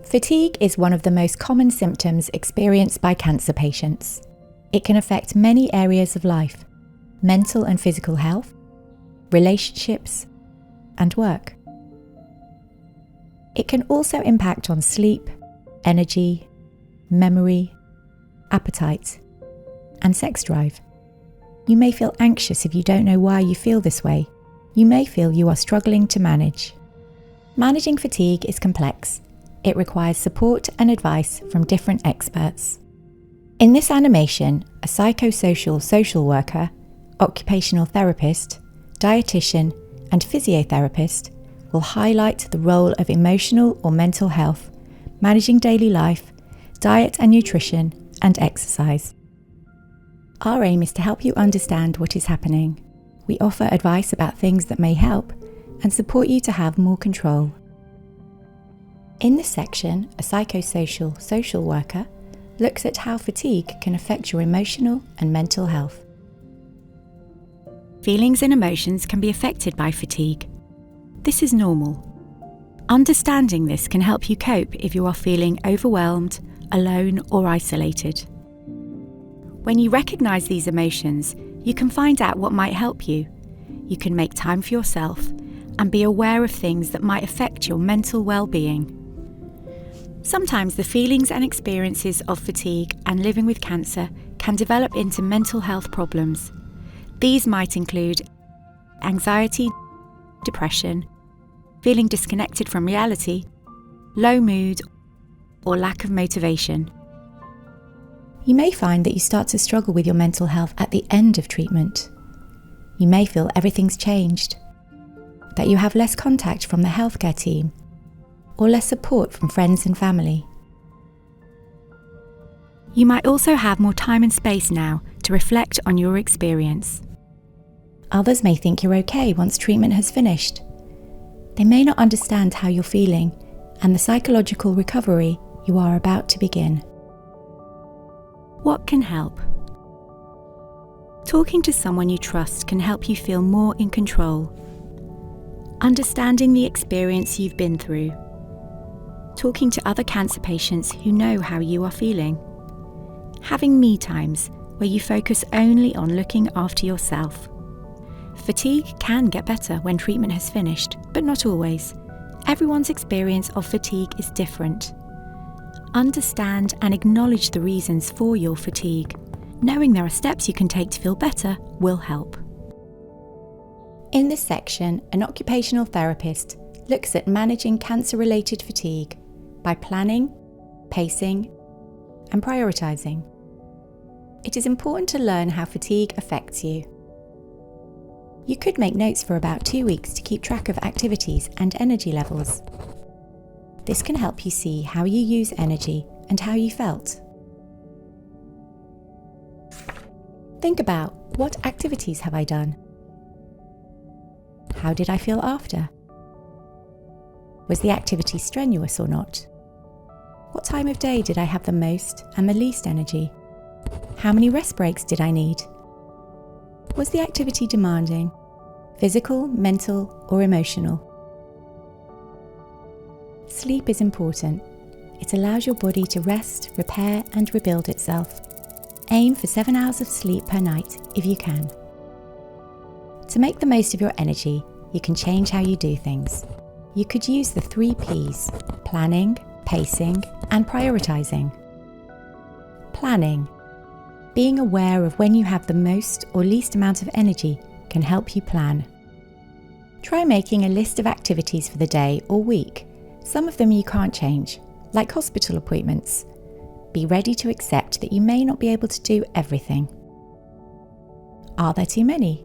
Fatigue is one of the most common symptoms experienced by cancer patients. It can affect many areas of life: mental and physical health, relationships, and work. It can also impact on sleep, energy, memory, appetite, and sex drive. You may feel anxious if you don't know why you feel this way. You may feel you are struggling to manage. Managing fatigue is complex. It requires support and advice from different experts. In this animation, a psychosocial social worker, occupational therapist, dietitian, and physiotherapist will highlight the role of emotional or mental health, managing daily life, diet and nutrition, and exercise. Our aim is to help you understand what is happening. We offer advice about things that may help and support you to have more control. In this section, a psychosocial social worker looks at how fatigue can affect your emotional and mental health. Feelings and emotions can be affected by fatigue. This is normal. Understanding this can help you cope if you are feeling overwhelmed, alone, or isolated. When you recognise these emotions, you can find out what might help you. You can make time for yourself and be aware of things that might affect your mental well-being. Sometimes the feelings and experiences of fatigue and living with cancer can develop into mental health problems. These might include anxiety, depression, feeling disconnected from reality, low mood, or lack of motivation. You may find that you start to struggle with your mental health at the end of treatment. You may feel everything's changed, that you have less contact from the healthcare team, or less support from friends and family. You might also have more time and space now to reflect on your experience. Others may think you're okay once treatment has finished. They may not understand how you're feeling and the psychological recovery you are about to begin. What can help? Talking to someone you trust can help you feel more in control. Understanding the experience you've been through. Talking to other cancer patients who know how you are feeling. Having me times where you focus only on looking after yourself. Fatigue can get better when treatment has finished, but not always. Everyone's experience of fatigue is different. Understand and acknowledge the reasons for your fatigue. Knowing there are steps you can take to feel better will help. In this section, an occupational therapist looks at managing cancer-related fatigue by planning, pacing, and prioritising. It is important to learn how fatigue affects you. You could make notes for about 2 weeks to keep track of activities and energy levels. This can help you see how you use energy and how you felt. Think about, what activities have I done? How did I feel after? Was the activity strenuous or not? What time of day did I have the most and the least energy? How many rest breaks did I need? Was the activity demanding, physical, mental, or emotional? Sleep is important. It allows your body to rest, repair, and rebuild itself. Aim for 7 hours of sleep per night if you can. To make the most of your energy, you can change how you do things. You could use the 3 Ps: planning, pacing, and prioritising. Planning. Being aware of when you have the most or least amount of energy can help you plan. Try making a list of activities for the day or week. Some of them you can't change, like hospital appointments. Be ready to accept that you may not be able to do everything. Are there too many?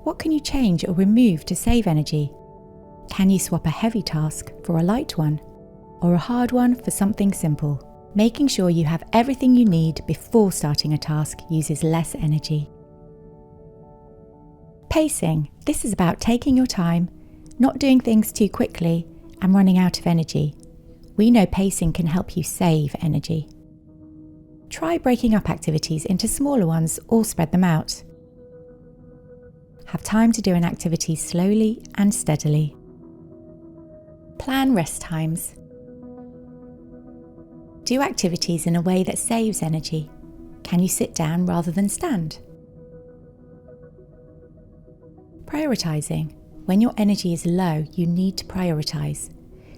What can you change or remove to save energy? Can you swap a heavy task for a light one, or a hard one for something simple? Making sure you have everything you need before starting a task uses less energy. Pacing. This is about taking your time, not doing things too quickly, and running out of energy. We know pacing can help you save energy. Try breaking up activities into smaller ones or spread them out. Have time to do an activity slowly and steadily. Plan rest times. Do activities in a way that saves energy. Can you sit down rather than stand? Prioritising. When your energy is low, you need to prioritise.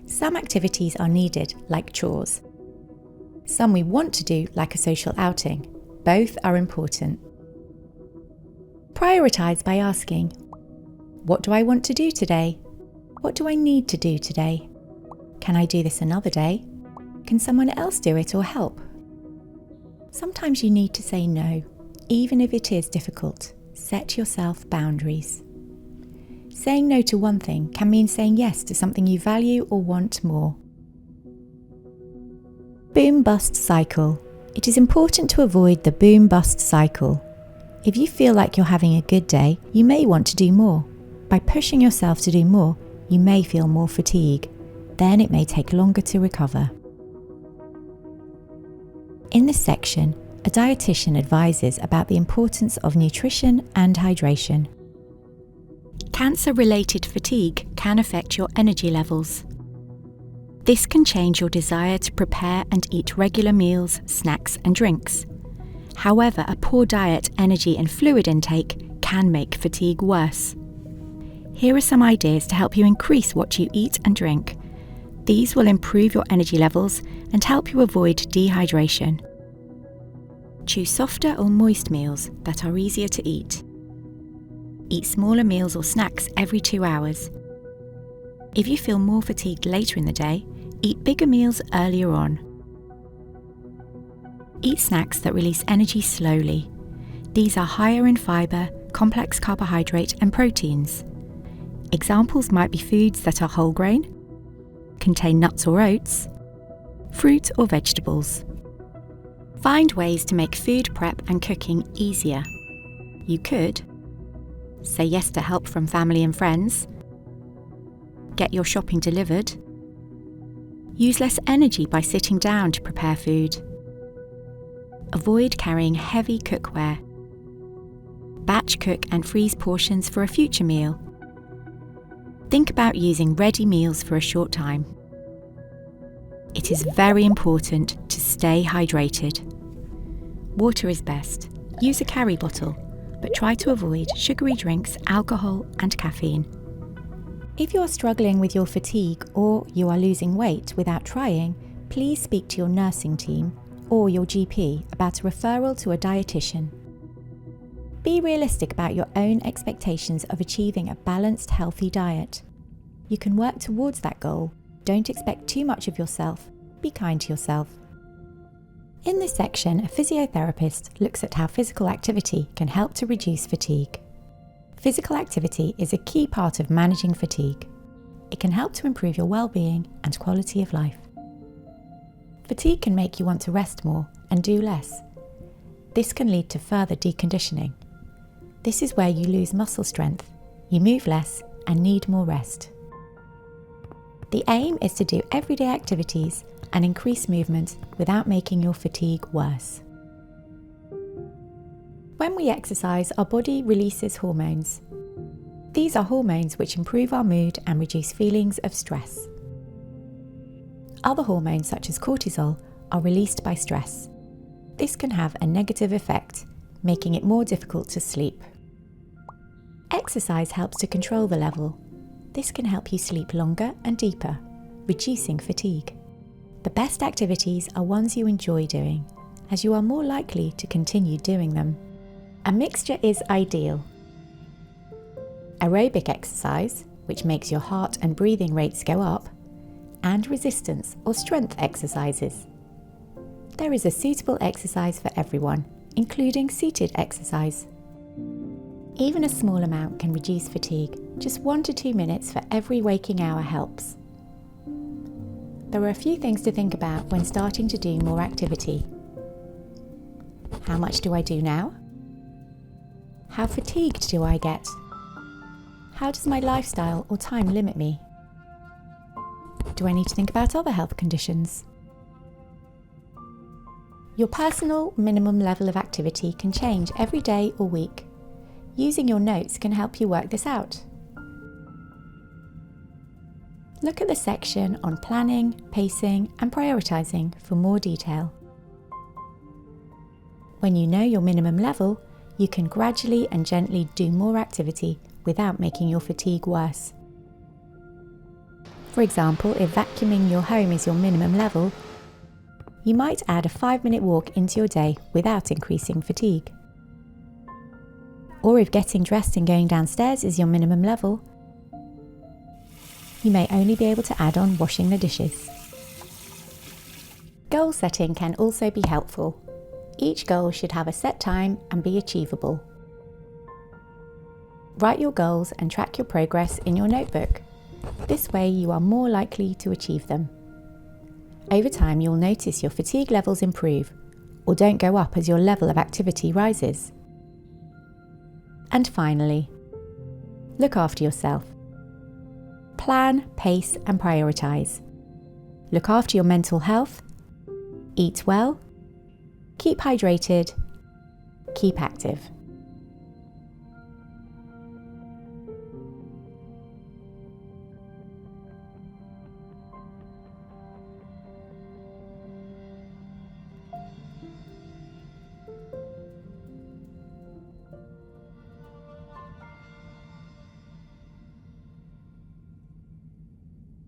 Some activities are needed, like chores. Some we want to do, like a social outing. Both are important. Prioritise by asking, what do I want to do today? What do I need to do today? Can I do this another day? Can someone else do it or help? Sometimes you need to say no, even if it is difficult. Set yourself boundaries. Saying no to one thing can mean saying yes to something you value or want more. Boom-bust cycle. It is important to avoid the boom-bust cycle. If you feel like you're having a good day, you may want to do more. By pushing yourself to do more, you may feel more fatigue. Then it may take longer to recover. In this section, a dietitian advises about the importance of nutrition and hydration. Cancer-related fatigue can affect your energy levels. This can change your desire to prepare and eat regular meals, snacks and drinks. However, a poor diet, energy and fluid intake can make fatigue worse. Here are some ideas to help you increase what you eat and drink. These will improve your energy levels and help you avoid dehydration. Choose softer or moist meals that are easier to eat. Eat smaller meals or snacks every 2 hours. If you feel more fatigued later in the day, eat bigger meals earlier on. Eat snacks that release energy slowly. These are higher in fibre, complex carbohydrate and proteins. Examples might be foods that are whole grain, contain nuts or oats, fruit or vegetables. Find ways to make food prep and cooking easier. You could say yes to help from family and friends, get your shopping delivered, use less energy by sitting down to prepare food, avoid carrying heavy cookware, batch cook and freeze portions for a future meal. Think about using ready meals for a short time. It is very important to stay hydrated. Water is best. Use a carry bottle, but try to avoid sugary drinks, alcohol and caffeine. If you are struggling with your fatigue or you are losing weight without trying, please speak to your nursing team or your GP about a referral to a dietitian. Be realistic about your own expectations of achieving a balanced, healthy diet. You can work towards that goal. Don't expect too much of yourself. Be kind to yourself. In this section, a physiotherapist looks at how physical activity can help to reduce fatigue. Physical activity is a key part of managing fatigue. It can help to improve your well-being and quality of life. Fatigue can make you want to rest more and do less. This can lead to further deconditioning. This is where you lose muscle strength, you move less and need more rest. The aim is to do everyday activities and increase movement without making your fatigue worse. When we exercise, our body releases hormones. These are hormones which improve our mood and reduce feelings of stress. Other hormones such as cortisol are released by stress. This can have a negative effect, making it more difficult to sleep. Exercise helps to control the level. This can help you sleep longer and deeper, reducing fatigue. The best activities are ones you enjoy doing, as you are more likely to continue doing them. A mixture is ideal. Aerobic exercise, which makes your heart and breathing rates go up, and resistance or strength exercises. There is a suitable exercise for everyone, including seated exercise. Even a small amount can reduce fatigue. Just 1 to 2 minutes for every waking hour helps. There are a few things to think about when starting to do more activity. How much do I do now? How fatigued do I get? How does my lifestyle or time limit me? Do I need to think about other health conditions? Your personal minimum level of activity can change every day or week. Using your notes can help you work this out. Look at the section on planning, pacing, and prioritising for more detail. When you know your minimum level, you can gradually and gently do more activity without making your fatigue worse. For example, if vacuuming your home is your minimum level, you might add a 5-minute walk into your day without increasing fatigue. Or if getting dressed and going downstairs is your minimum level, you may only be able to add on washing the dishes. Goal setting can also be helpful. Each goal should have a set time and be achievable. Write your goals and track your progress in your notebook. This way you are more likely to achieve them. Over time you'll notice your fatigue levels improve or don't go up as your level of activity rises. And finally, look after yourself. Plan, pace and prioritise. Look after your mental health, eat well, keep hydrated, keep active.